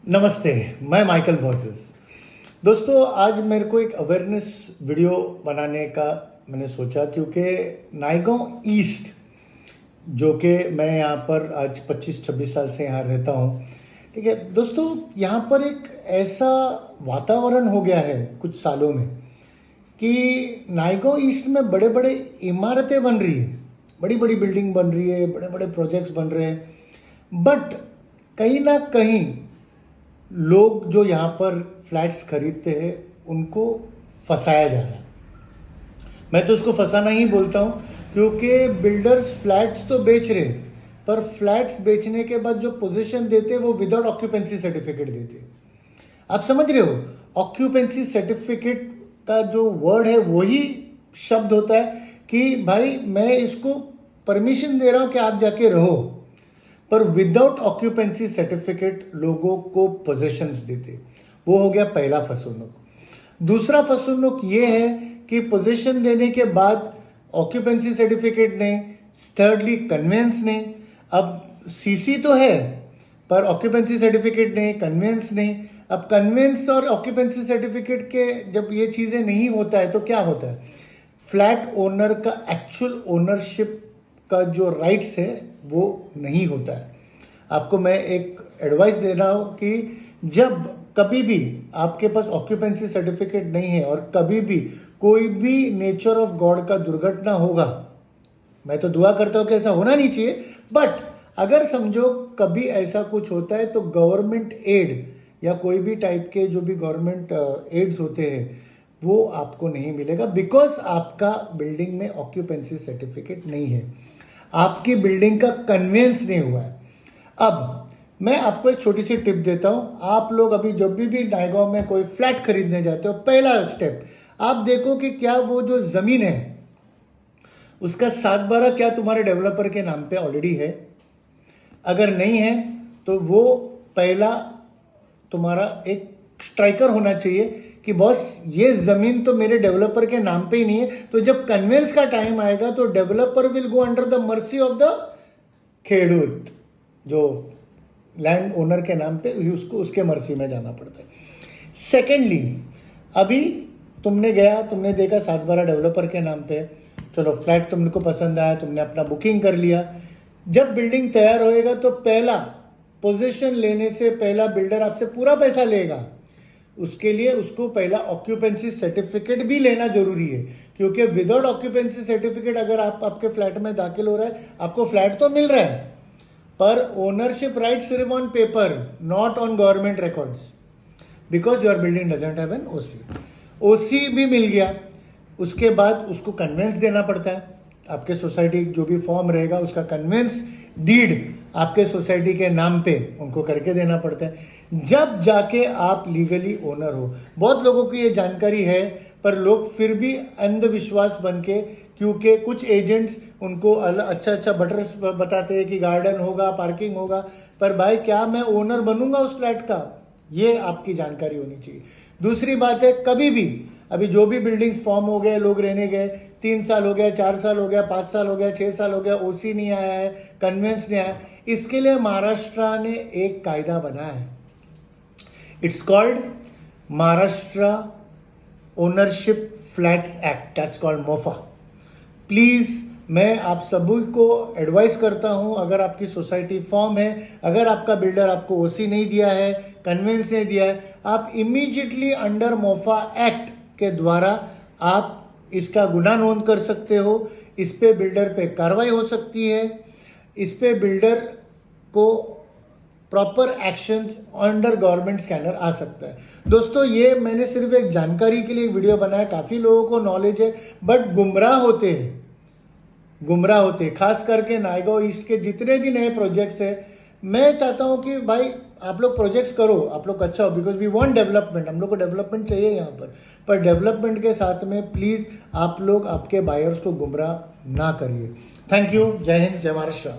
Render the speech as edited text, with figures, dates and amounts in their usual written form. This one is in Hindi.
नमस्ते, मैं माइकल मोसेस। दोस्तों, आज मेरे को एक अवेयरनेस वीडियो बनाने का मैंने सोचा, क्योंकि नायगांव ईस्ट, जो कि मैं यहाँ पर आज 25-26 साल से यहाँ रहता हूँ, ठीक है दोस्तों। यहाँ पर एक ऐसा वातावरण हो गया है कुछ सालों में कि नायगांव ईस्ट में बड़े बड़े इमारतें बन रही है, बड़ी बड़ी बिल्डिंग बन रही है, बड़े बड़े प्रोजेक्ट्स बन रहे हैं, बट कहीं ना कहीं लोग जो यहाँ पर फ्लैट्स खरीदते हैं उनको फंसाया जा रहा है। मैं तो उसको फंसाना ही बोलता हूँ, क्योंकि बिल्डर्स फ्लैट्स तो बेच रहे हैं, पर फ्लैट्स बेचने के बाद जो पोजीशन देते हैं वो विदाउट ऑक्यूपेंसी सर्टिफिकेट देते हैं। आप समझ रहे हो, ऑक्यूपेंसी सर्टिफिकेट का जो वर्ड है वही शब्द होता है कि भाई मैं इसको परमिशन दे रहा हूँ कि आप जाके रहो, पर विदाउट ऑक्यूपेंसी सर्टिफिकेट लोगों को पोजेशंस देते। वो हो गया पहला फसुनुक। दूसरा फसुनुक ये है कि पोजीशन देने के बाद ऑक्यूपेंसी सर्टिफिकेट नहीं, थर्डली कन्वेंस नहीं। अब सीसी तो है पर ऑक्यूपेंसी सर्टिफिकेट नहीं, कन्वेंस नहीं। अब कन्वेंस और ऑक्यूपेंसी सर्टिफिकेट के जब ये चीज़ें नहीं होता है तो क्या होता है, फ्लैट ओनर का एक्चुअल ओनरशिप का जो राइट्स है वो नहीं होता है। आपको मैं एक एडवाइस दे रहा हूँ कि जब कभी भी आपके पास ऑक्यूपेंसी सर्टिफिकेट नहीं है और कभी भी कोई भी नेचर ऑफ गॉड का दुर्घटना होगा, मैं तो दुआ करता हूँ कि ऐसा होना नहीं चाहिए, बट अगर समझो कभी ऐसा कुछ होता है तो गवर्नमेंट एड या कोई भी टाइप के जो भी गवर्नमेंट एड्स होते हैं वो आपको नहीं मिलेगा, बिकॉज आपका बिल्डिंग में ऑक्यूपेंसी सर्टिफिकेट नहीं है, आपकी बिल्डिंग का कन्वेंस नहीं हुआ है। अब मैं आपको एक छोटी सी टिप देता हूँ। आप लोग अभी जब भी नायगांव में कोई फ्लैट खरीदने जाते हो, पहला स्टेप आप देखो कि क्या वो जो ज़मीन है उसका 7/12 क्या तुम्हारे डेवलपर के नाम पे ऑलरेडी है। अगर नहीं है तो वो पहला तुम्हारा एक स्ट्राइकर होना चाहिए कि बॉस ये ज़मीन तो मेरे डेवलपर के नाम पे ही नहीं है, तो जब कन्वेंस का टाइम आएगा तो developer will go under the mercy of the खेडूत, जो लैंड ओनर के नाम पे उसको उसके मर्सी में जाना पड़ता है। सेकेंडली, अभी तुमने गया, तुमने देखा 7/12 डेवलपर के नाम पे, चलो फ्लैट तुमको पसंद आया, तुमने अपना बुकिंग कर लिया। जब बिल्डिंग तैयार होएगा तो पहला पोजीशन लेने से पहला बिल्डर आपसे पूरा पैसा लेगा। उसके लिए उसको पहला ऑक्यूपेंसी सर्टिफिकेट भी लेना जरूरी है, क्योंकि विदाउट ऑक्यूपेंसी सर्टिफिकेट अगर आप आपके फ्लैट में दाखिल हो रहा है, आपको फ्लैट तो मिल रहा है पर ओनरशिप राइट सिर्फ on paper, not on government records, because your building doesn't have an OC. OC भी मिल गया, उसके बाद उसको कन्वेंस देना पड़ता है। आपके सोसाइटी जो भी फॉर्म रहेगा उसका कन्वेंस डीड आपके सोसाइटी के नाम पे उनको करके देना पड़ता है, जब जाके आप लीगली ओनर हो। बहुत लोगों को ये जानकारी है पर लोग फिर भी अंधविश्वास बन के, क्योंकि कुछ एजेंट्स उनको अच्छा बटर्स बताते हैं कि गार्डन होगा, पार्किंग होगा, पर भाई क्या मैं ओनर बनूंगा उस फ्लैट का, ये आपकी जानकारी होनी चाहिए। दूसरी बात है, कभी भी अभी जो भी बिल्डिंग्स फॉर्म हो गए, लोग रहने गए, 3 साल हो गया, 4 साल हो गया, 5 साल हो गया, 6 साल हो गया, ओसी नहीं आया है, कन्वेंस नहीं आया, इसके लिए महाराष्ट्र ने एक कायदा बनाया है। It's called Maharashtra ownership flats act, that's called MOFA. Please मैं आप सभी को एडवाइस करता हूं, अगर आपकी सोसाइटी फॉर्म है, अगर आपका बिल्डर आपको ओसी नहीं दिया है, कन्वेंस नहीं दिया है, आप इमीडिएटली अंडर मोफा एक्ट के द्वारा आप इसका गुनाह नोंद कर सकते हो। इस पे बिल्डर पे कार्रवाई हो सकती है, इस पे बिल्डर को proper actions under government scanner आ सकता है। दोस्तों, ये मैंने सिर्फ एक जानकारी के लिए वीडियो बनाया, काफ़ी लोगों को नॉलेज है बट गुमराह होते हैं, खास करके नायगांव ईस्ट के जितने भी नए प्रोजेक्ट्स हैं। मैं चाहता हूं कि भाई आप लोग प्रोजेक्ट्स करो, आप लोग अच्छा हो, बिकॉज वी वांट डेवलपमेंट, हम लोग को डेवलपमेंट चाहिए यहाँ पर डेवलपमेंट के साथ में प्लीज़ आप लोग आपके बायर्स को गुमराह ना करिए। Thank you. जय हिंद, जय महाराष्ट्र।